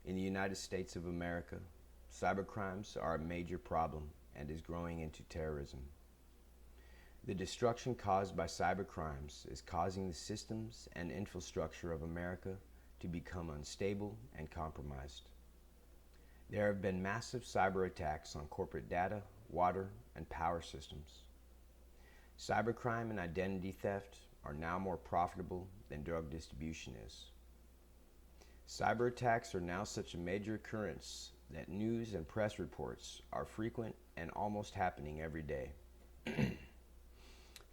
In the United States of America, cybercrimes are a major problem and is growing into terrorism. The destruction caused by cybercrimes is causing the systems and infrastructure of America to become unstable and compromised. There have been massive cyber attacks on corporate data, water, and power systems. Cybercrime and identity theft are now more profitable than drug distribution is. Cyber attacks are now such a major occurrence that news and press reports are frequent and almost happening every day.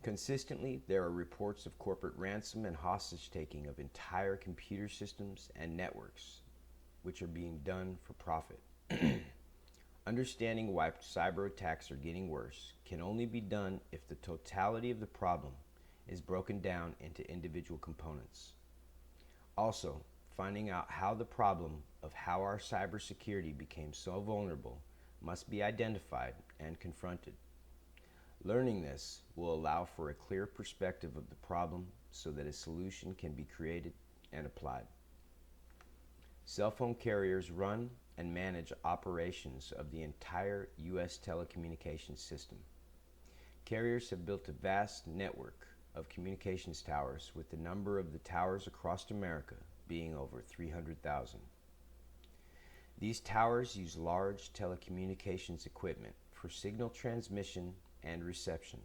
Consistently, there are reports of corporate ransom and hostage taking of entire computer systems and networks, which are being done for profit. Understanding why cyber attacks are getting worse can only be done if the totality of the problem is broken down into individual components. Also, finding out how the problem of how our cybersecurity became so vulnerable must be identified and confronted. Learning this will allow for a clear perspective of the problem so that a solution can be created and applied. Cell phone carriers run and manage operations of the entire U.S. telecommunications system. Carriers have built a vast network of communications towers, with the number of the towers across America being over 300,000. These towers use large telecommunications equipment for signal transmission and reception.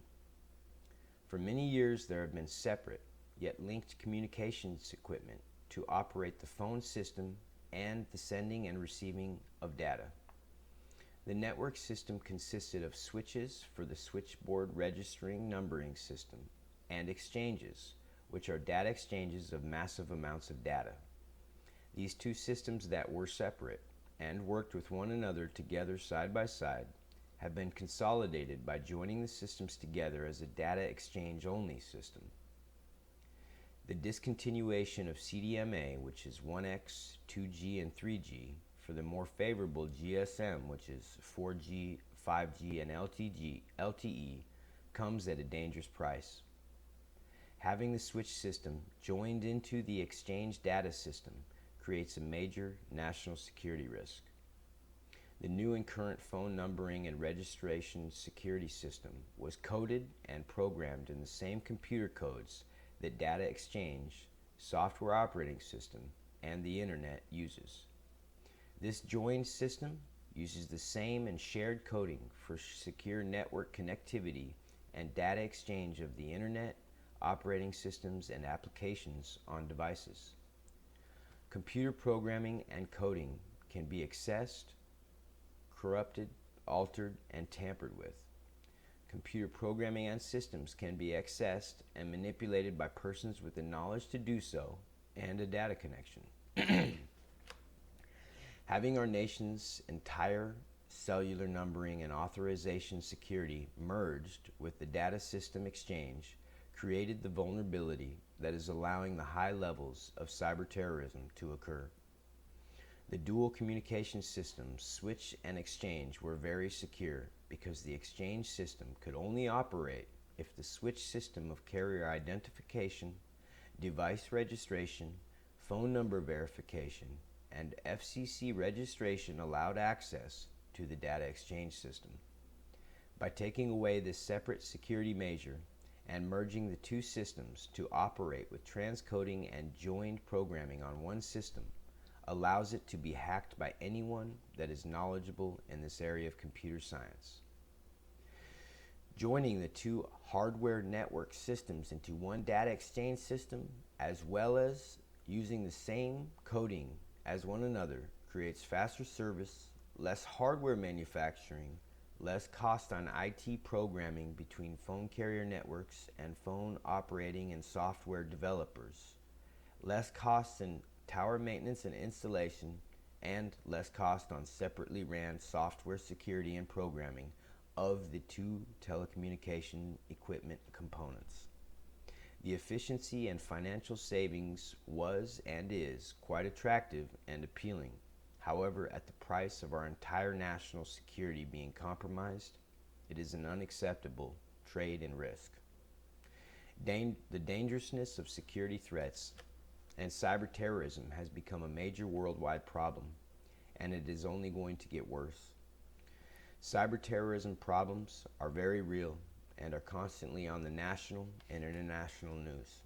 For many years, there have been separate yet linked communications equipment to operate the phone system and the sending and receiving of data. The network system consisted of switches for the switchboard registering numbering system and exchanges, which are data exchanges of massive amounts of data. These two systems that were separate and worked with one another together side by side have been consolidated by joining the systems together as a data exchange only system. The discontinuation of CDMA, which is 1X, 2G, and 3G, for the more favorable GSM, which is 4G, 5G, and LTE, comes at a dangerous price. Having the switch system joined into the exchange data system creates a major national security risk. The new and current phone numbering and registration security system was coded and programmed in the same computer codes that data exchange, software operating system, and the internet uses. This joined system uses the same and shared coding for secure network connectivity and data exchange of the internet, operating systems, and applications on devices. Computer programming and coding can be accessed, corrupted, altered, and tampered with. Computer programming and systems can be accessed and manipulated by persons with the knowledge to do so and a data connection. Having our nation's entire cellular numbering and authorization security merged with the data system exchange created the vulnerability that is allowing the high levels of cyber terrorism to occur. The dual communication systems, switch and exchange, were very secure because the exchange system could only operate if the switch system of carrier identification, device registration, phone number verification, and FCC registration allowed access to the data exchange system. By taking away this separate security measure and merging the two systems to operate with transcoding and joined programming on one system, allows it to be hacked by anyone that is knowledgeable in this area of computer science. Joining the two hardware network systems into one data exchange system, as well as using the same coding as one another, creates faster service, less hardware manufacturing, less cost on IT programming between phone carrier networks and phone operating and software developers, less costs in tower maintenance and installation, and less cost on separately ran software security and programming of the two telecommunication equipment components. The efficiency and financial savings was and is quite attractive and appealing. However, at the price of our entire national security being compromised, it is an unacceptable trade and risk. The dangerousness of security threats and cyber terrorism has become a major worldwide problem, and it is only going to get worse. Cyber terrorism problems are very real and are constantly on the national and international news.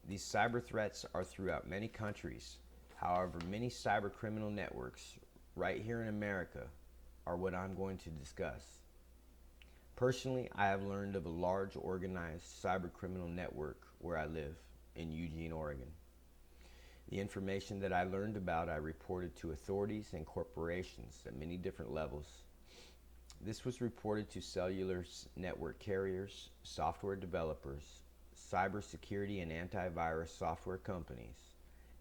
These cyber threats are throughout many countries. However, many cyber criminal networks right here in America are what I'm going to discuss. Personally, I have learned of a large organized cyber criminal network where I live in Eugene, Oregon. The information that I learned about I reported to authorities and corporations at many different levels. This was reported to cellular network carriers, software developers, cybersecurity and antivirus software companies,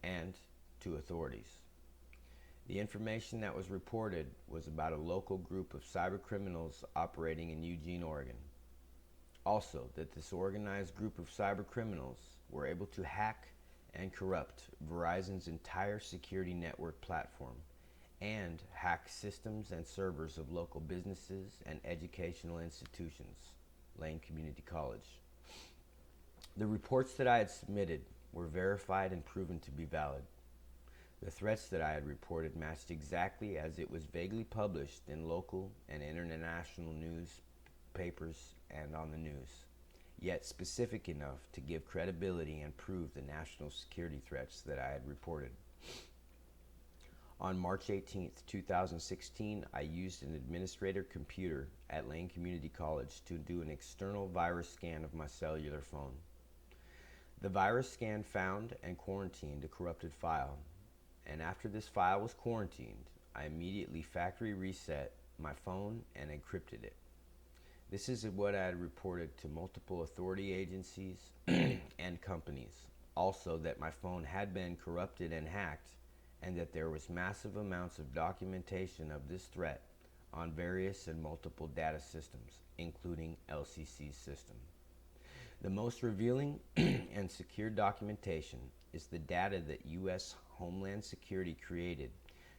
and to authorities. The information that was reported was about a local group of cyber criminals operating in Eugene, Oregon. Also, that this organized group of cyber criminals were able to hack and corrupt Verizon's entire security network platform and hack systems and servers of local businesses and educational institutions, Lane Community College. The reports that I had submitted were verified and proven to be valid. The threats that I had reported matched exactly as it was vaguely published in local and international newspapers and on the news, yet specific enough to give credibility and prove the national security threats that I had reported. On March 18, 2016, I used an administrator computer at Lane Community College to do an external virus scan of my cellular phone. The virus scan found and quarantined a corrupted file, and after this file was quarantined, I immediately factory reset my phone and encrypted it. This is what I had reported to multiple authority agencies and companies. Also, that my phone had been corrupted and hacked, and that there was massive amounts of documentation of this threat on various and multiple data systems, including LCC's system. The most revealing and secure documentation is the data that U.S. Homeland Security created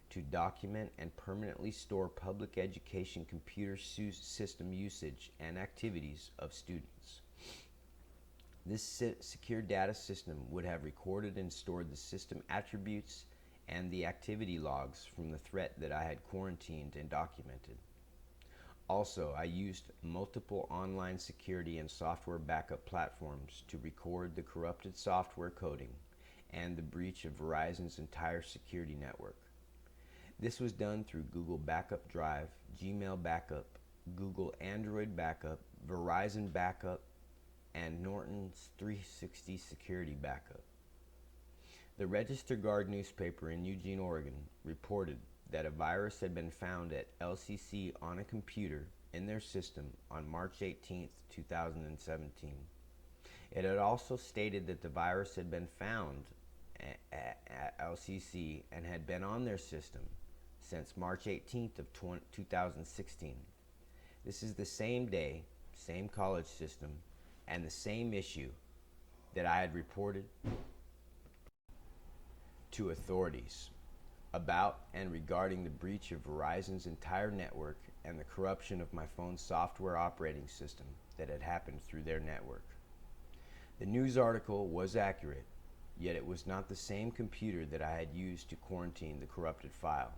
to document and permanently store public education computer system usage and activities of students. This secure data system would have recorded and stored the system attributes and the activity logs from the threat that I had quarantined and documented. Also, I used multiple online security and software backup platforms to record the corrupted software coding and the breach of Verizon's entire security network. This was done through Google Backup Drive, Gmail Backup, Google Android Backup, Verizon Backup, and Norton's 360 Security Backup. The Register Guard newspaper in Eugene, Oregon reported that a virus had been found at LCC on a computer in their system on March 18, 2017. It had also stated that the virus had been found at LCC and had been on their system since March 18th of 2016. This is the same day, same college system, and the same issue that I had reported to authorities about and regarding the breach of Verizon's entire network and the corruption of my phone's software operating system that had happened through their network. The news article was accurate, yet it was not the same computer that I had used to quarantine the corrupted file.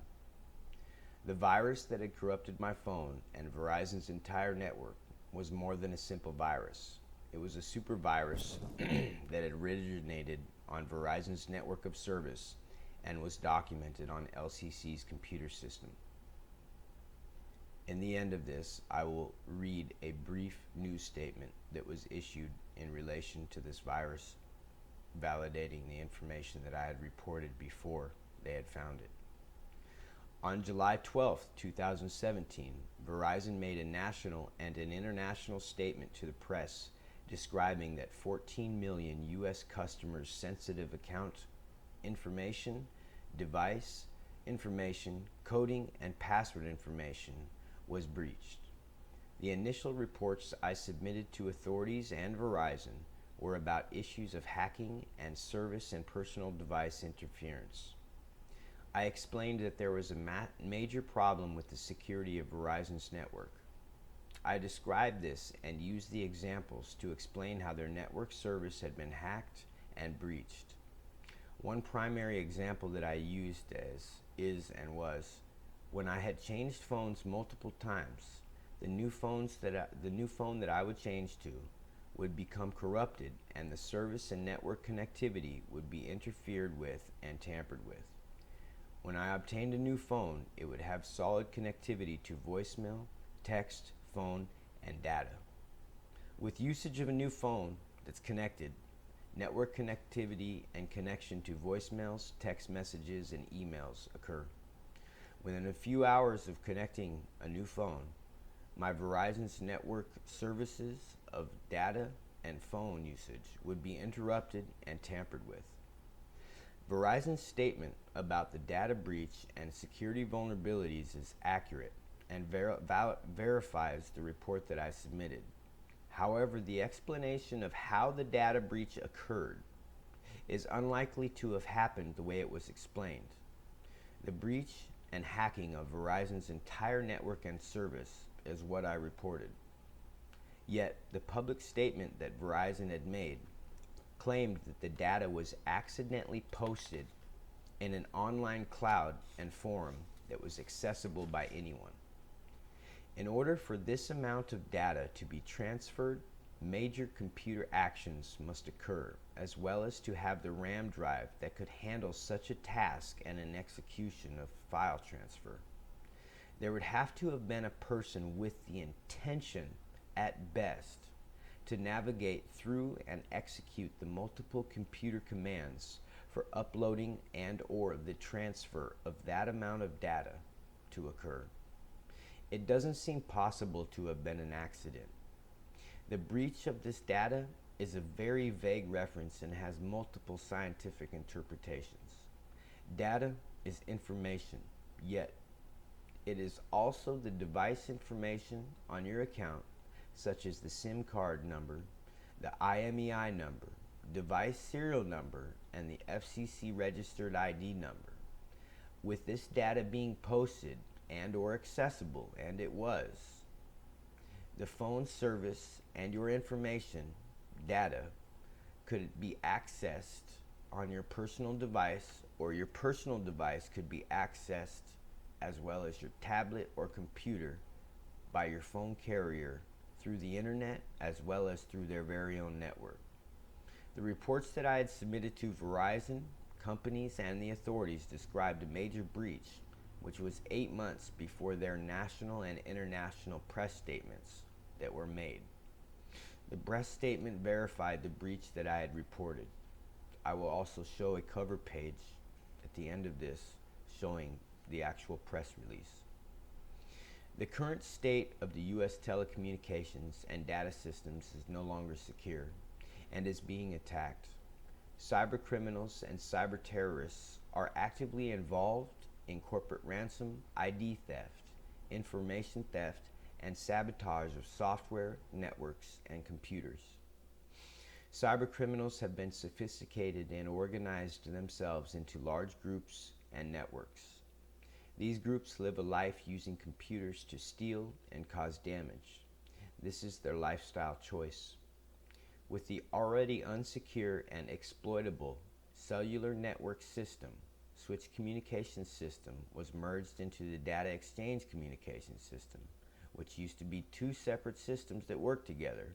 The virus that had corrupted my phone and Verizon's entire network was more than a simple virus. It was a super virus that had originated on Verizon's network of service and was documented on LCC's computer system. In the end of this, I will read a brief news statement that was issued in relation to this virus, validating the information that I had reported before they had found it. On July 12, 2017, Verizon made a national and an international statement to the press describing that 14 million U.S. customers' sensitive account information, device information, coding, and password information was breached. The initial reports I submitted to authorities and Verizon were about issues of hacking and service and personal device interference. I explained that there was a major problem with the security of Verizon's network. I described this and used the examples to explain how their network service had been hacked and breached. One primary example that I used was When I had changed phones multiple times, the new phone that I would change to would become corrupted, and the service and network connectivity would be interfered with and tampered with. When I obtained a new phone, it would have solid connectivity to voicemail, text, phone, and data. With usage of a new phone that's connected, network connectivity and connection to voicemails, text messages, and emails occur. Within a few hours of connecting a new phone, my Verizon's network services of data and phone usage would be interrupted and tampered with. Verizon's statement about the data breach and security vulnerabilities is accurate and verifies the report that I submitted. However, the explanation of how the data breach occurred is unlikely to have happened the way it was explained. The breach and hacking of Verizon's entire network and service is what I reported. Yet, the public statement that Verizon had made claimed that the data was accidentally posted in an online cloud and forum that was accessible by anyone. In order for this amount of data to be transferred, major computer actions must occur, as well as to have the RAM drive that could handle such a task and an execution of file transfer. There would have to have been a person with the intention, at best, to navigate through and execute the multiple computer commands for uploading and or the transfer of that amount of data to occur. It doesn't seem possible to have been an accident. The breach of this data is a very vague reference and has multiple scientific interpretations. Data is information, yet it is also the device information on your account, such as the SIM card number, the IMEI number, device serial number, and the FCC registered ID number. With this data being posted and or accessible, and it was, the phone service and your information, data, could be accessed on your personal device, or your personal device could be accessed as well as your tablet or computer by your phone carrier through the internet as well as through their very own network. The reports that I had submitted to Verizon, companies, and the authorities described a major breach, which was 8 months before their national and international press statements that were made. The press statement verified the breach that I had reported. I will also show a cover page at the end of this showing the actual press release. The current state of the U.S. telecommunications and data systems is no longer secure and is being attacked. Cyber criminals and cyber terrorists are actively involved in corporate ransom, ID theft, information theft, and sabotage of software, networks, and computers. Cyber criminals have been sophisticated and organized themselves into large groups and networks. These groups live a life using computers to steal and cause damage. This is their lifestyle choice. With the already unsecure and exploitable cellular network system, Switch Communication System was merged into the Data Exchange Communication System, which used to be two separate systems that work together.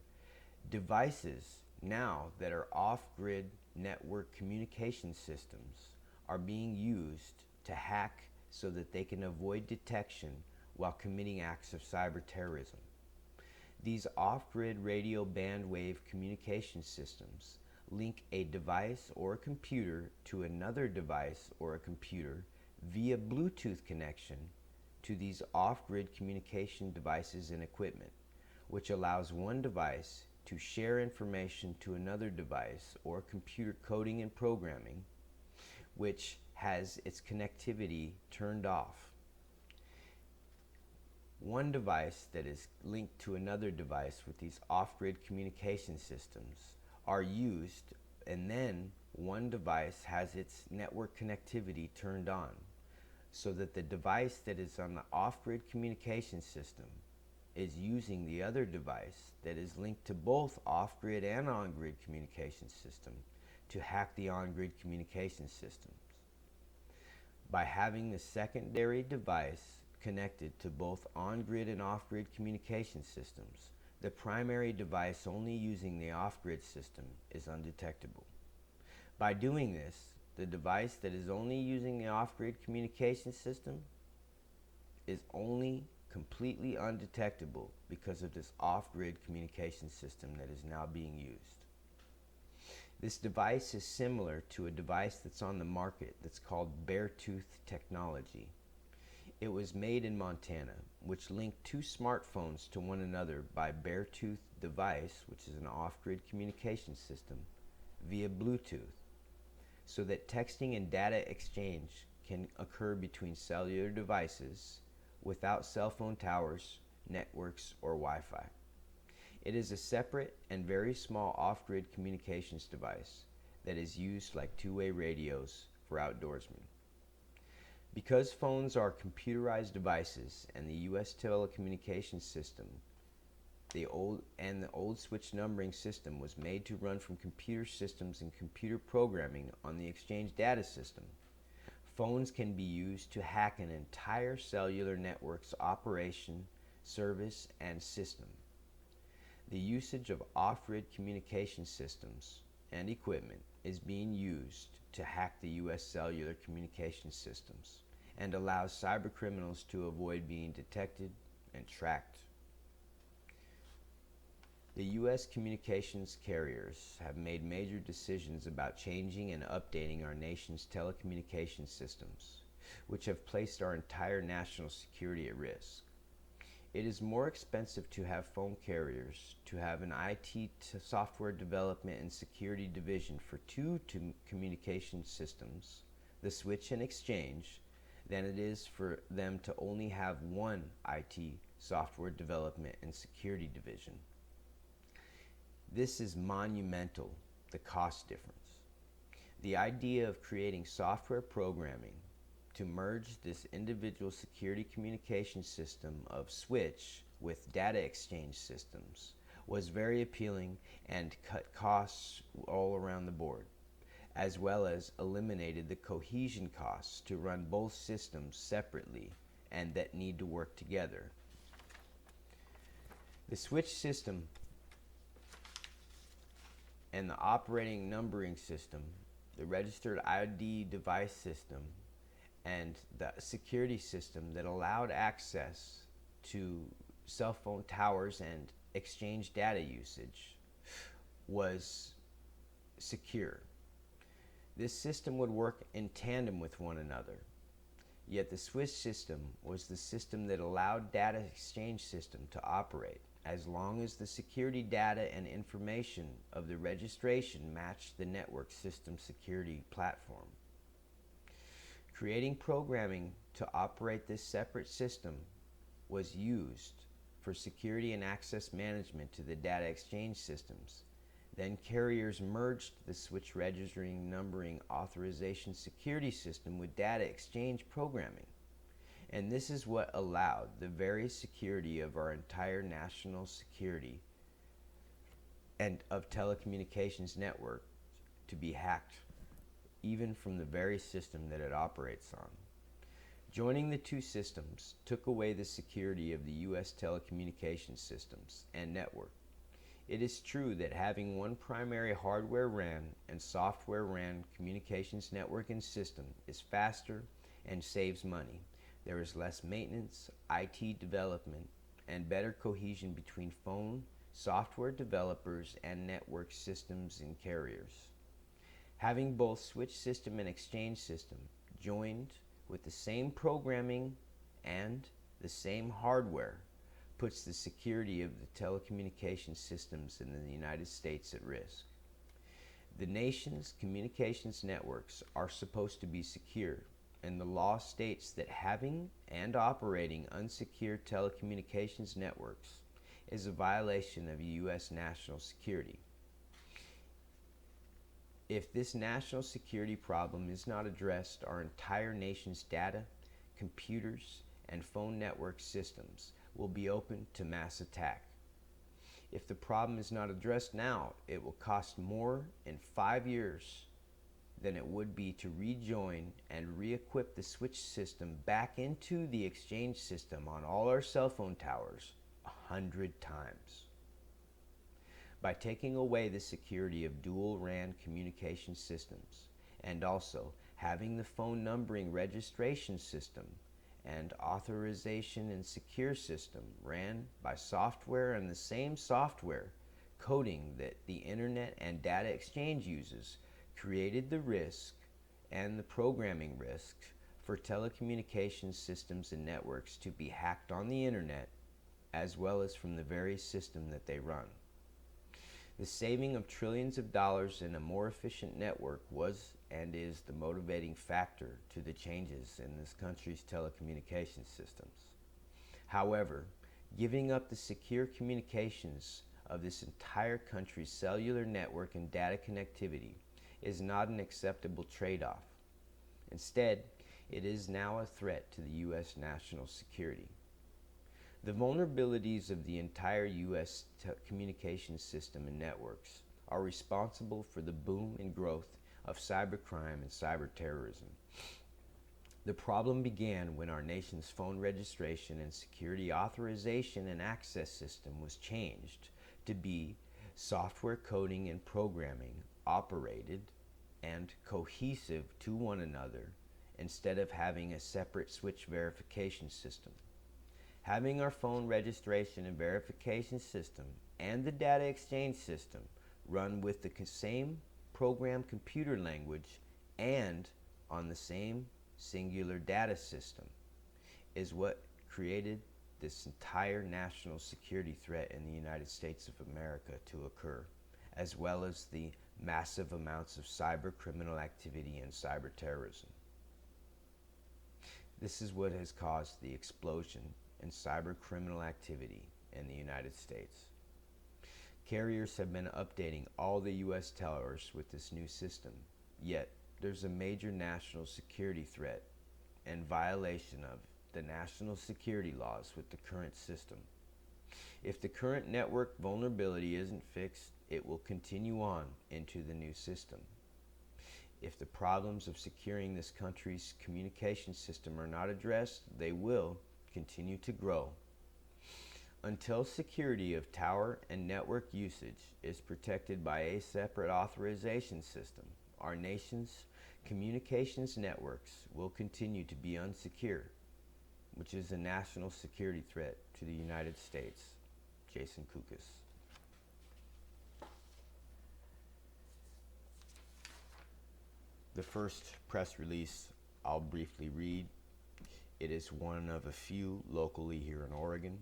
Devices now that are off-grid network communication systems are being used to hack so that they can avoid detection while committing acts of cyber terrorism. These off-grid radio band wave communication systems link a device or a computer to another device or a computer via Bluetooth connection to these off-grid communication devices and equipment, which allows one device to share information to another device or computer coding and programming, which has its connectivity turned off. One device that is linked to another device with these off-grid communication systems are used, and then one device has its network connectivity turned on, so that the device that is on the off-grid communication system is using the other device that is linked to both off-grid and on-grid communication system to hack the on-grid communication systems. By having the secondary device connected to both on-grid and off-grid communication systems, the primary device only using the off-grid system is undetectable. By doing this, the device that is only using the off-grid communication system is only completely undetectable because of this off-grid communication system that is now being used. This device is similar to a device that's on the market that's called Beartooth technology. It was made in Montana, which linked two smartphones to one another by Beartooth device, which is an off-grid communication system, via Bluetooth, so that texting and data exchange can occur between cellular devices without cell phone towers, networks, or Wi-Fi. It is a separate and very small off-grid communications device that is used like two-way radios for outdoorsmen. Because phones are computerized devices and the U.S. telecommunications system, the old switch numbering system was made to run from computer systems and computer programming on the exchange data system, phones can be used to hack an entire cellular network's operation, service, and system. The usage of off-grid communication systems and equipment is being used to hack the U.S. cellular communication systems and allows cybercriminals to avoid being detected and tracked. The U.S. communications carriers have made major decisions about changing and updating our nation's telecommunications systems, which have placed our entire national security at risk. It is more expensive to have phone carriers to have an IT software development and security division for two communication systems, the switch and exchange, than it is for them to only have one IT software development and security division. This is monumental, the cost difference. The idea of creating software programming to merge this individual security communication system of switch with data exchange systems was very appealing and cut costs all around the board, as well as eliminated the cohesion costs to run both systems separately and that need to work together. The switch system and the operating numbering system, the registered ID device system, and the security system that allowed access to cell phone towers and exchange data usage was secure. This system would work in tandem with one another. Yet the switch system was the system that allowed data exchange system to operate as long as the security data and information of the registration matched the network system security platform. Creating programming to operate this separate system was used for security and access management to the data exchange systems. Then carriers merged the switch registering numbering authorization security system with data exchange programming. And this is what allowed the very security of our entire national security and of telecommunications network to be hacked, even from the very system that it operates on. Joining the two systems took away the security of the U.S. telecommunications systems and network. It is true that having one primary hardware RAN and software RAN communications network and system is faster and saves money. There is less maintenance, IT development, and better cohesion between phone, software developers, and network systems and carriers. Having both switch system and exchange system joined with the same programming and the same hardware puts the security of the telecommunications systems in the United States at risk. The nation's communications networks are supposed to be secure, and the law states that having and operating unsecured telecommunications networks is a violation of U.S. national security. If this national security problem is not addressed, our entire nation's data, computers, and phone network systems will be open to mass attack. If the problem is not addressed now, it will cost more in 5 years than it would be to rejoin and re-equip the switch system back into the exchange system on all our cell phone towers 100 times. By taking away the security of dual RAN communication systems and also having the phone numbering registration system and authorization and secure system ran by software and the same software coding that the internet and data exchange uses, created the risk and the programming risk for telecommunications systems and networks to be hacked on the internet as well as from the very system that they run. The saving of trillions of dollars in a more efficient network was and is the motivating factor to the changes in this country's telecommunications systems. However, giving up the secure communications of this entire country's cellular network and data connectivity is not an acceptable trade-off. Instead, it is now a threat to the U.S. national security. The vulnerabilities of the entire U.S. communications system and networks are responsible for the boom and growth of cybercrime and cyber terrorism. The problem began when our nation's phone registration and security authorization and access system was changed to be software coding and programming operated and cohesive to one another instead of having a separate switch verification system. Having our phone registration and verification system and the data exchange system run with the same program computer language and on the same singular data system is what created this entire national security threat in the United States of America to occur, as well as the massive amounts of cyber criminal activity and cyber terrorism. This is what has caused the explosion in cyber criminal activity in the United States. Carriers have been updating all the U.S. towers with this new system, yet there's a major national security threat and violation of the national security laws with the current system. If the current network vulnerability isn't fixed, it will continue on into the new system. If the problems of securing this country's communication system are not addressed, they will continue to grow. Until security of tower and network usage is protected by a separate authorization system, our nation's communications networks will continue to be unsecure, which is a national security threat to the United States. Jason Koukas. The first press release I'll briefly read. It is one of a few locally here in Oregon.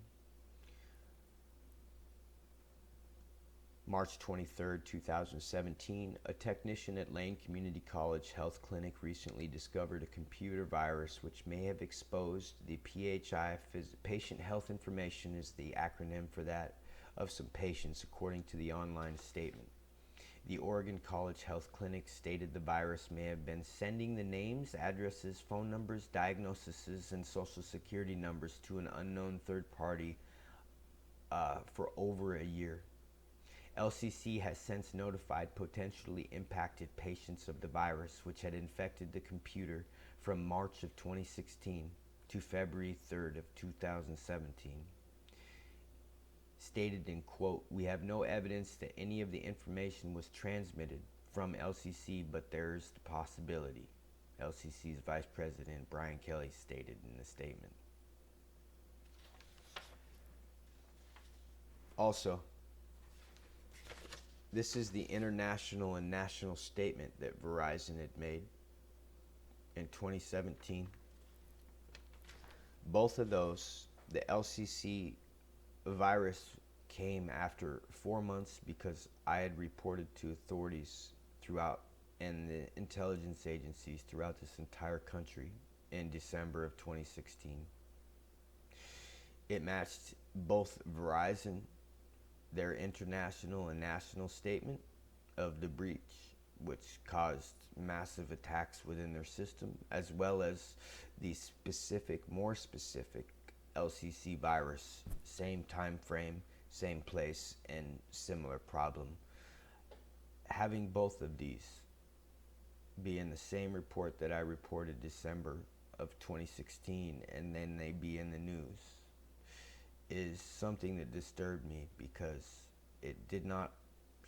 March 23, 2017, a technician at Lane Community College Health Clinic recently discovered a computer virus which may have exposed the PHI, patient health information is the acronym for that, of some patients, according to the online statement. The Oregon College Health Clinic stated the virus may have been sending the names, addresses, phone numbers, diagnoses, and social security numbers to an unknown third party for over a year. LCC has since notified potentially impacted patients of the virus, which had infected the computer from March of 2016 to February 3rd of 2017. Stated in quote, "We have no evidence that any of the information was transmitted from LCC, but there's the possibility," LCC's Vice President Brian Kelly stated in the statement. Also, this is the international and national statement that Verizon had made in 2017. Both of those, the LCC virus came after 4 months because I had reported to authorities throughout and the intelligence agencies throughout this entire country in December of 2016. It matched both Verizon, their international and national statement of the breach, which caused massive attacks within their system, as well as the specific, more specific LCC virus, same time frame, same place, and similar problem. Having both of these be in the same report that I reported December of 2016, and then they be in the news, is something that disturbed me because it did not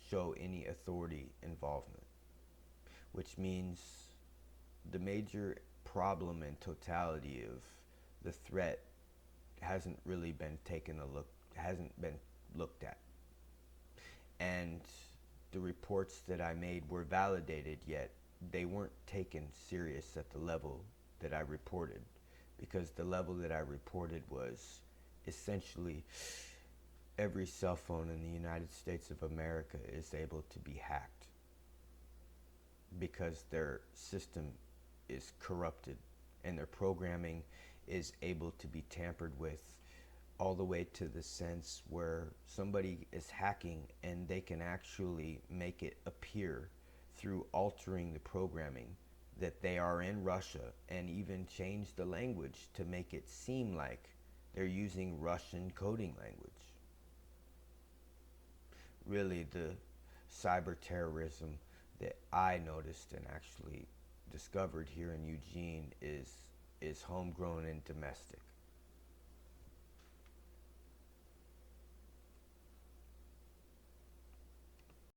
show any authority involvement, which means the major problem and totality of the threat hasn't really been hasn't been looked at. And the reports that I made were validated, yet they weren't taken serious at the level that I reported, because the level that I reported was essentially every cell phone in the United States of America is able to be hacked because their system is corrupted and their programming is able to be tampered with, all the way to the sense where somebody is hacking and they can actually make it appear through altering the programming that they are in Russia, and even change the language to make it seem like they're using Russian coding language. Really, the cyber terrorism that I noticed and actually discovered here in Eugene is homegrown and domestic.